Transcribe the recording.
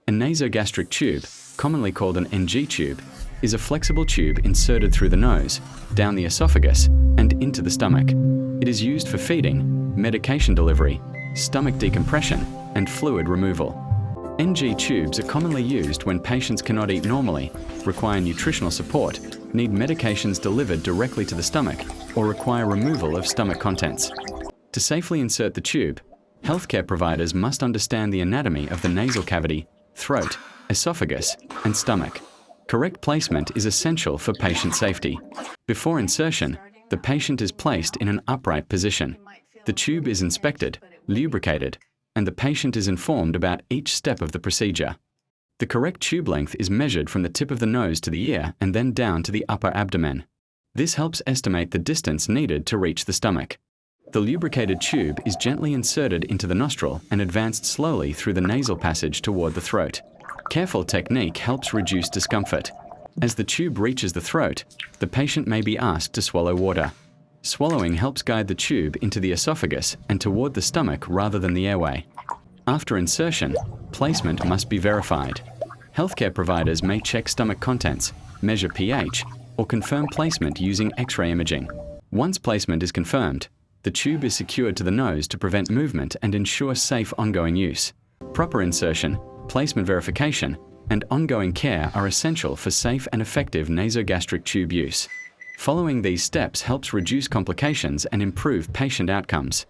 A nasogastric tube, commonly called an NG tube, is a flexible tube inserted through the nose, down the esophagus, and into the stomach. It is used for feeding, medication delivery, stomach decompression, and fluid removal. NG tubes are commonly used when patients cannot eat normally, require nutritional support, need medications delivered directly to the stomach, or require removal of stomach contents. To safely insert the tube, healthcare providers must understand the anatomy of the nasal cavity, throat, esophagus, and stomach. Correct placement is essential for patient safety. Before insertion, the patient is placed in an upright position. The tube is inspected, lubricated, and the patient is informed about each step of the procedure. The correct tube length is measured from the tip of the nose to the ear and then down to the upper abdomen. This helps estimate the distance needed to reach the stomach. The lubricated tube is gently inserted into the nostril and advanced slowly through the nasal passage toward the throat. Careful technique helps reduce discomfort. As the tube reaches the throat, the patient may be asked to swallow water. Swallowing helps guide the tube into the esophagus and toward the stomach rather than the airway. After insertion, placement must be verified. Healthcare providers may check stomach contents, measure pH, or confirm placement using X-ray imaging. Once placement is confirmed, the tube is secured to the nose to prevent movement and ensure safe ongoing use. Proper insertion, placement verification, and ongoing care are essential for safe and effective nasogastric tube use. Following these steps helps reduce complications and improve patient outcomes.